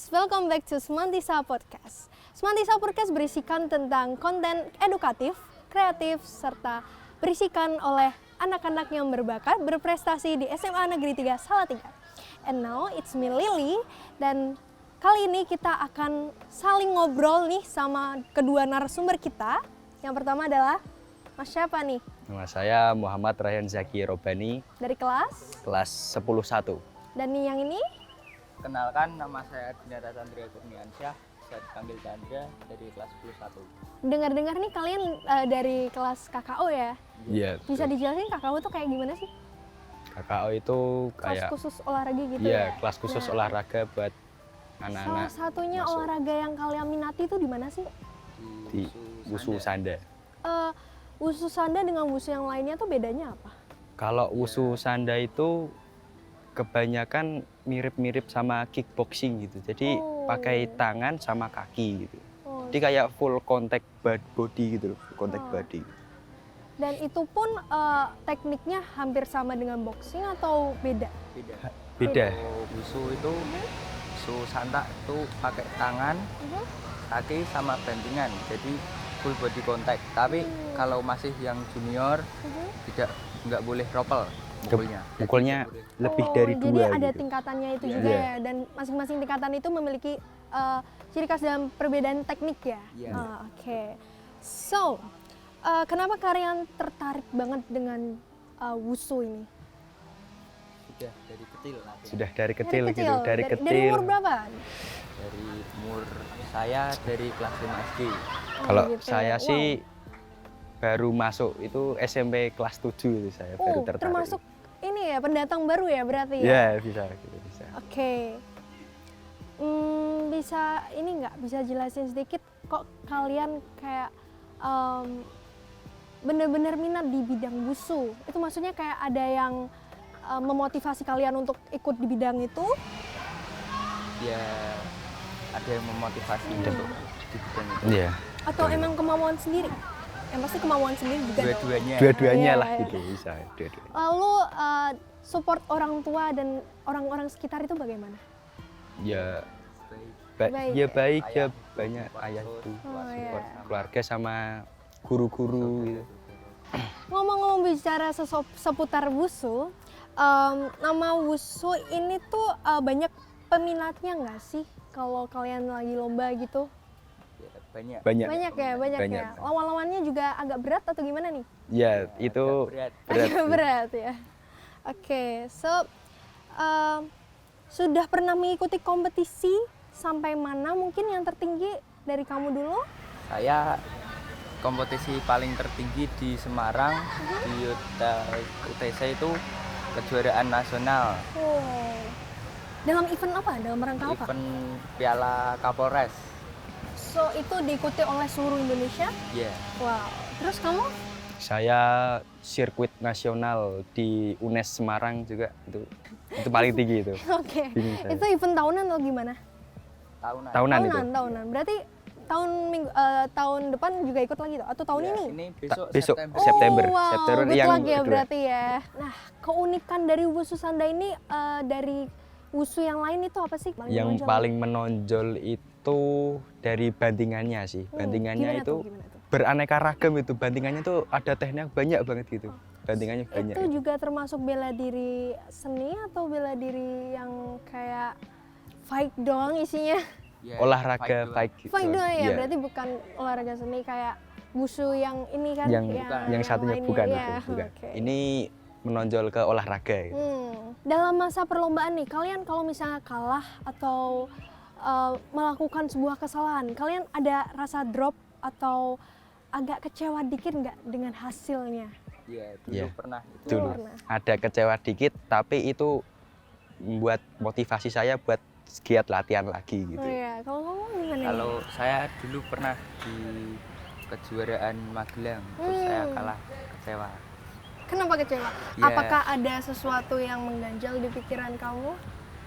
welcome back to Semantisa Podcast. Semantisa Podcast berisikan tentang konten edukatif, kreatif, serta berisikan oleh anak-anak yang berbakat berprestasi di SMA Negeri 3 Salatiga. And now it's me Lily, dan kali ini kita akan saling ngobrol nih sama kedua narasumber kita. Yang pertama adalah Mas siapa nih? Nama saya Muhammad Rayhan Zaki Robani, Dari kelas? kelas 10-1. Dan nih yang ini? Kenalkan, nama saya Dinata Chandra Kurniansyah, bisa dipanggil Chandra, dari kelas 11. Dengar-dengar nih kalian dari kelas KKO ya? Iya. Bisa dijelasin KKO tuh kayak gimana sih? KKO itu Kelas kayak khusus olahraga gitu ya? kelas khusus Nah, olahraga buat salah anak-anak satunya masuk olahraga yang kalian minati itu di mana sih? di Wusu Sanda. Wusu Sanda dengan wusu yang lainnya tuh bedanya apa? Kalau Wusu Sanda itu kebanyakan mirip-mirip sama kickboxing gitu. Jadi Oh. pakai tangan sama kaki gitu. Oh, Jadi kayak full contact body gitu loh, contact Oh. body. dan itu pun tekniknya hampir sama dengan boxing atau beda? Beda. Kalau wusu itu, wusu santak itu pakai tangan, kaki sama bantingan, jadi full body contact. Tapi kalau masih yang junior, nggak boleh ropel mukulnya. Mukulnya lebih dari jadi dua ada gitu. tingkatannya itu Iya. juga Iya. ya, dan masing-masing tingkatan itu memiliki ciri khas dan perbedaan teknik ya? Iya. Oke. So, kenapa kalian tertarik banget dengan wusu ini? Sudah dari kecil latihan. Sudah dari kecil gitu, dari kecil. Dari umur berapa? Dari umur saya dari kelas 5 SD. Kalau gitu ya. saya Wow. sih baru masuk itu SMP kelas 7 itu saya baru tertarik. Termasuk ini ya, pendatang baru ya berarti ya? Ya, bisa gitu bisa. Oke. Bisa ini nggak, bisa jelasin sedikit kok kalian kayak bener-bener minat di bidang wusu? Itu maksudnya kayak ada yang memotivasi kalian untuk ikut di bidang itu? Ya, ada yang memotivasi untuk di bidang itu. Iya. Atau emang kemauan sendiri? Yang pasti kemauan sendiri juga dong. Dua-duanya. Dua-duanya Iya, lah iya. gitu bisa. Dua-duanya. Lalu support orang tua dan orang-orang sekitar itu bagaimana? Ya Baik. Baik. ya baik ya Ayah, banyak support, ayah support, ibu, Oh, iya. support sama keluarga sama guru-guru gitu. Ngomong-ngomong bicara seputar wusu, nama wusu ini tuh banyak peminatnya nggak sih kalau kalian lagi lomba gitu? Ya, banyak. Banyak. Banyak ya, banyak Banyak. ya. Lawan-lawannya juga agak berat atau gimana nih? Ya itu Agak berat. berat. Agak berat ya. Oke, so sudah pernah mengikuti kompetisi sampai mana mungkin yang tertinggi dari kamu dulu? Saya kompetisi paling tertinggi di Semarang di UTC itu kejuaraan nasional, Oh. Dalam event apa? Dalam rangka apa? event Piala Kapolres. So itu diikuti oleh seluruh Indonesia? Ya, Wow. Terus kamu? Saya sirkuit nasional di UNES Semarang juga itu paling tinggi itu. Oke. Bingung saya. Itu event tahunan atau gimana? tahunan. Tahunan itu. Tahunan. Berarti tahun depan juga ikut lagi tuh atau tahun Ya, ini? ini besok, Besok. September. September. Oh, wow. September Good yang luck ya kedua. berarti ya. Nah, keunikan dari wusu Sanda ini dari wusu yang lain itu apa sih? Yang menonjol? paling menonjol itu dari bantingannya sih. Bantingannya Gimana itu tuh, gimana tuh? beraneka ragam itu. Bantingannya tuh ada tekniknya banyak banget gitu. Bantingannya banyak. Itu juga termasuk bela diri seni atau bela diri yang kayak fight doang isinya? Ya, Olahraga fight fight gitu. Fight doang ya, Iya. berarti bukan olahraga seni kayak wusu yang ini kan? Yang satunya lainnya. bukan Ya, itu, bukan. oke. Ini menonjol ke olahraga gitu. Dalam masa perlombaan nih, kalian kalau misalnya kalah atau melakukan sebuah kesalahan, kalian ada rasa drop atau agak kecewa dikit nggak dengan hasilnya? Ya, dulu Iya. pernah itu. Dulu Pernah. ada kecewa dikit, tapi itu membuat motivasi saya buat giat latihan lagi gitu. Oh iya, kalau kamu gimana nih? Kalau saya dulu pernah di kejuaraan Magelang, terus saya kalah, kecewa. Kenapa kecewa? Ya. Apakah ada sesuatu yang mengganjal di pikiran kamu?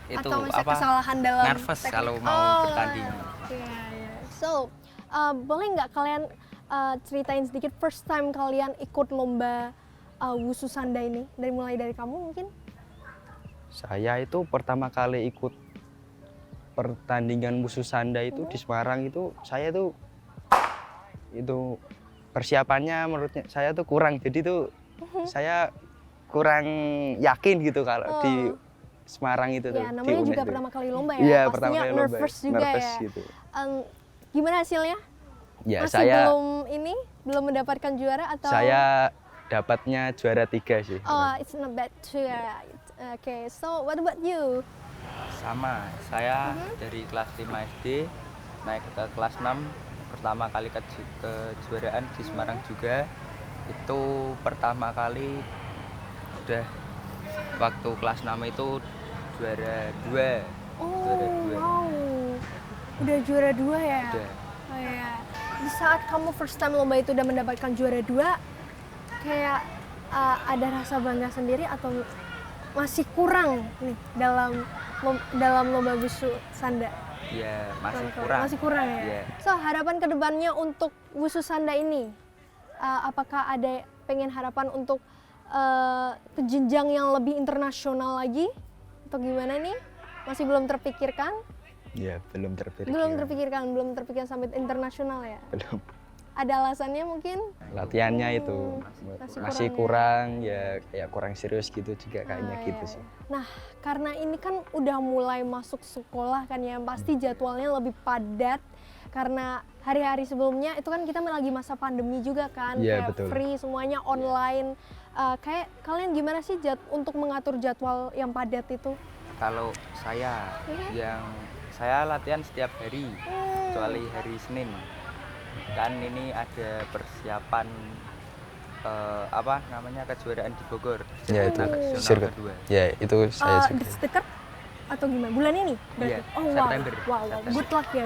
Itu Atau misalnya apa? kesalahan dalam Nervous teknik? kalau mau Oh, bertanding. Iya, iya. So, boleh nggak kalian ceritain sedikit first time kalian ikut lomba wusu Sanda ini? Mulai dari kamu mungkin? Saya itu pertama kali ikut pertandingan musuh Sanda itu di Semarang itu saya tuh itu persiapannya menurut saya tuh kurang, jadi tuh saya kurang yakin gitu kalau di Semarang itu tuh. Ya, di namanya UNES juga tuh. pertama kali lomba ya. Iya, Pastinya pertama kali lomba. nervous juga Nervous ya. gitu. Gimana hasilnya? Ya, Masih belum mendapatkan juara atau? saya dapatnya juara 3 sih. Oh, it's not bad too. Yeah. Okay, so what about you? Sama, saya dari kelas 5 SD naik ke kelas 6, pertama kali kejuaraan di Semarang juga. Itu pertama kali udah waktu kelas 6 itu juara 2. Oh, Juara 2. wow. Udah juara 2 ya? Udah. Oh ya. Di saat kamu first time lomba itu udah mendapatkan juara 2, kayak ada rasa bangga sendiri atau masih kurang nih dalam lomba wusu Sanda? Ya, masih kurang. Masih kurang ya? Iya. So, harapan kedepannya untuk wusu Sanda ini, apakah ada pengen harapan untuk ke jenjang yang lebih internasional lagi? Atau gimana nih? Masih belum terpikirkan? Ya, belum terpikirkan. Belum terpikirkan sampai internasional ya? Belum. Ada alasannya mungkin? Latihannya itu masih kurang ya, kayak kurang serius gitu juga kayaknya Ah, gitu iya. sih. Nah, karena ini kan udah mulai masuk sekolah kan ya, pasti jadwalnya lebih padat karena hari-hari sebelumnya itu kan kita lagi masa pandemi juga kan, Iya, kayak betul. free semuanya online. Kayak kalian gimana sih untuk mengatur jadwal yang padat itu? Kalau saya saya latihan setiap hari kecuali hari Senin. Kan ini ada persiapan kejuaraan di Bogor. Ya, itu Nasional sirkuit. kedua. Ya, itu saya juga. Dekat atau gimana? Bulan ini? Berarti? Iya, Oh wow, September. wow. September. Good luck ya.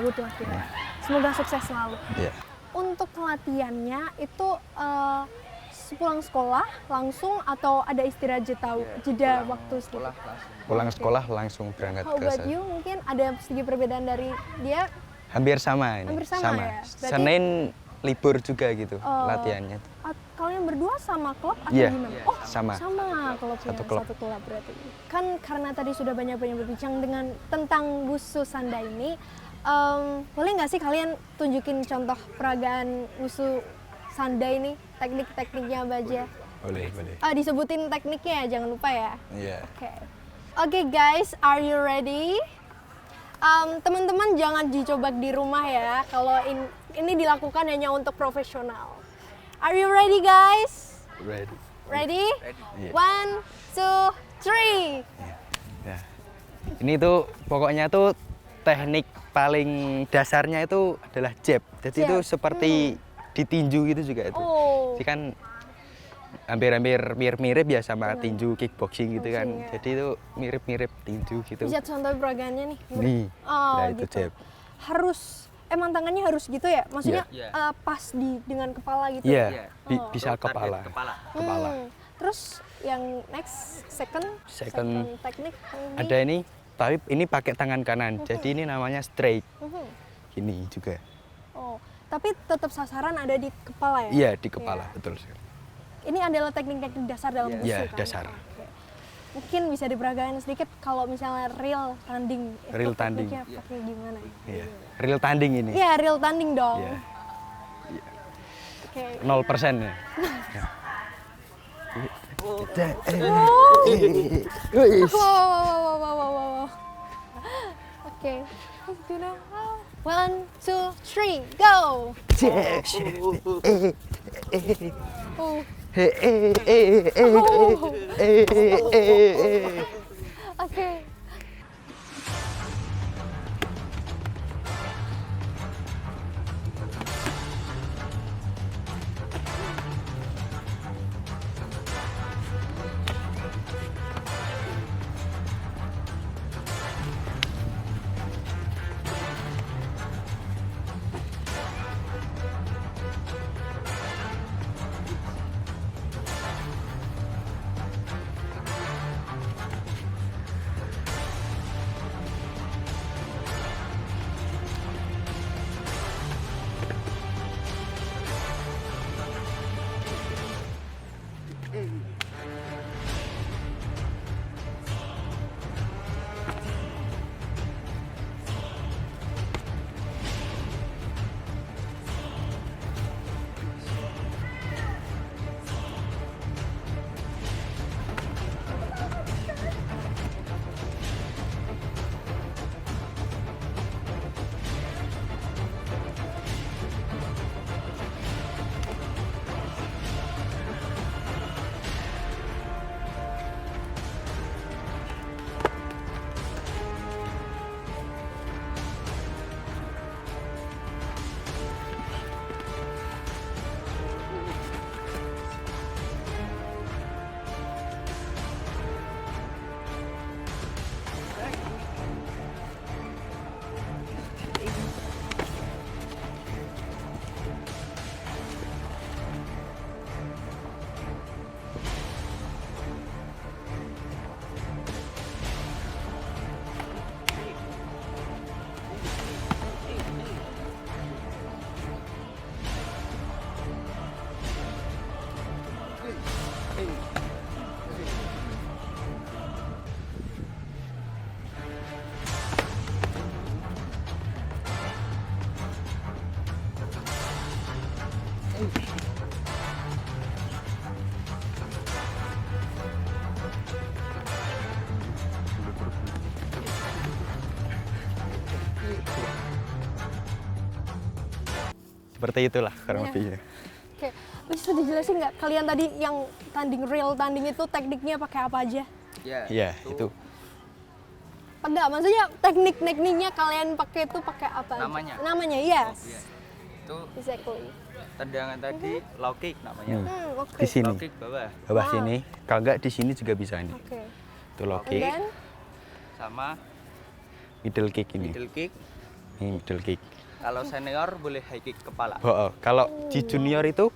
Semoga sukses selalu. Ya. Untuk latihannya itu sepulang sekolah langsung atau ada istirahat jeda waktu sekolah sedikit? langsung. Pulang sekolah langsung berangkat How ke about sana. you? Mungkin ada sedikit perbedaan dari dia? Hampir sama ini. Hampir sama ya? Berarti- Senin libur juga gitu Oh. latihannya. Kalian berdua sama klub atau Iya, gimana? iya, Oh, sama. klubnya, Satu klub. satu klub berarti. Kan karena tadi sudah banyak berbincang tentang wusu Sanda ini, boleh nggak sih kalian tunjukin contoh peragaan wusu Sanda ini, teknik-tekniknya Baja? Boleh. Disebutin tekniknya ya, jangan lupa ya. Iya. Oke guys, are you ready? Teman-teman jangan dicoba di rumah ya, kalau ini dilakukan hanya untuk profesional. Are you ready guys? Ready. Ready? Iya. 1, 2, 3. Ya. Ini tuh pokoknya tuh teknik paling dasarnya itu adalah jab. Jadi Jab. itu seperti ditinju gitu juga itu. Oh. Jadi kan hampir-hampir mirip ya sama tinju kickboxing gitu kan. Boxing, ya. Jadi itu mirip-mirip tinju gitu. Bisa contoh peragaannya nih. Nih. Oh, Nah, itu gitu. jab. Emang tangannya harus gitu ya? Maksudnya Iya. pas dengan kepala gitu. Iya, Iya. Oh. bisa Target kepala. Kepala. Terus yang next second teknik ini. Ada ini, tapi ini pakai tangan kanan. Jadi ini namanya straight. Mhm. Ini juga. Oh, tapi tetap sasaran ada di kepala ya? Iya, di kepala, Iya. betul sekali. Ini adalah teknik-teknik dasar dalam wusu Iya, kan? dasar. Oke. Mungkin bisa diperagakan sedikit kalau misalnya real tanding. Itu Real tanding. tekniknya pakai gimana? Iya. Real tanding ini. Iya, real tanding dong. Iya. Oke. 0% ya. Wow. Oke. Let's do that. 1, 2, 3, go. Oh. Oke. Seperti itulah kurang Iya. lebihnya. Oke, bisa dijelasin nggak kalian tadi yang real tanding itu tekniknya pakai apa aja? Iya, itu. Enggak, maksudnya tekniknya kalian pakai itu pakai apa aja? Namanya? Namanya, yes. Iya. Itu Exactly. tendangan tadi low kick namanya. Oke. Di sini, Low kick bawah bawah Ah. sini. Kalau enggak di sini juga bisa ini. Oke. Itu low And kick, then, sama middle kick ini. middle kick. Ini middle kick. Kalau senior boleh high kick kepala. Oh, kalau di junior itu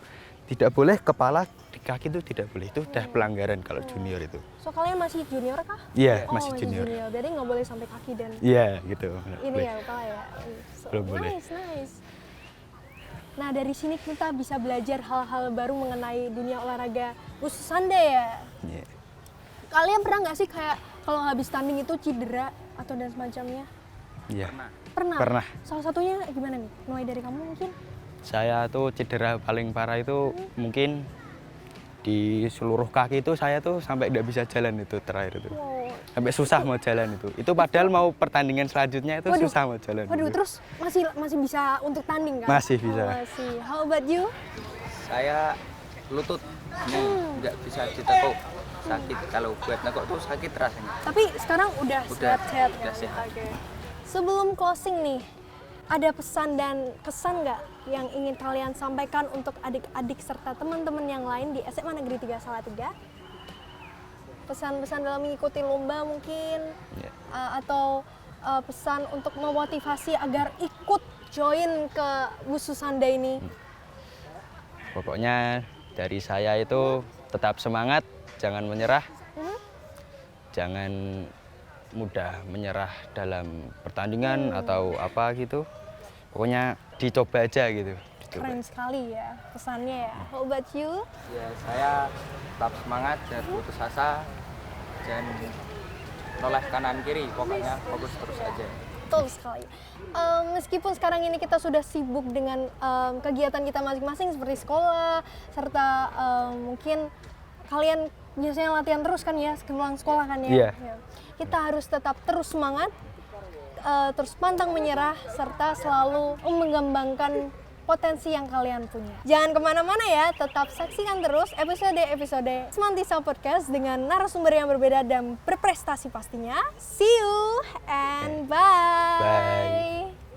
tidak boleh kepala di kaki itu tidak boleh. Itu udah pelanggaran kalau junior itu. so kalian masih junior kah? Iya, Oh, masih junior. Jadi nggak boleh sampai kaki dan Iya, gitu. Nggak ini boleh. ya kepala ya. So, Belum boleh. nice. Nah, dari sini kita bisa belajar hal-hal baru mengenai dunia olahraga khusus Sanda ya. Iya. Kalian pernah nggak sih kayak kalau habis tanding itu cedera atau dan semacamnya? Iya. Pernah. Pernah. Salah satunya gimana nih? Mulai dari kamu mungkin? Saya tuh cedera paling parah itu mungkin di seluruh kaki itu saya tuh sampai tidak bisa jalan itu terakhir itu. Wow. Sampai susah mau jalan itu. Itu padahal mau pertandingan selanjutnya itu Waduh. susah mau jalan. Waduh, itu. terus masih bisa untuk tanding kan? Masih bisa. Oh, masih. How about you? Saya lutut ini nggak bisa ditekuk, sakit. Kalau buat nekuk tuh sakit rasanya. Tapi sekarang udah sehat kan? udah sehat. Oke. Sebelum closing nih, ada pesan dan kesan nggak yang ingin kalian sampaikan untuk adik-adik serta teman-teman yang lain di SMA Negeri 3 Salatiga? Pesan-pesan dalam mengikuti lomba mungkin, Iya. atau pesan untuk memotivasi agar ikut join ke Wusu Sanda ini? Pokoknya dari saya itu tetap semangat, jangan menyerah, jangan mudah menyerah dalam pertandingan atau apa gitu. Pokoknya dicoba aja gitu. Dicoba. Keren sekali ya pesannya ya. How about you? Ya saya tetap semangat, jangan putus asa, jangan noleh kanan kiri, pokoknya fokus terus aja. Betul sekali. Meskipun sekarang ini kita sudah sibuk dengan kegiatan kita masing-masing seperti sekolah, serta mungkin kalian biasanya latihan terus kan ya, pulang sekolah kan ya. Iya. Ya. Kita harus tetap terus semangat, terus pantang menyerah, serta selalu mengembangkan potensi yang kalian punya. Jangan kemana-mana ya, tetap saksikan terus episode-episode Semantisa Podcast dengan narasumber yang berbeda dan berprestasi pastinya. See you and bye. Bye.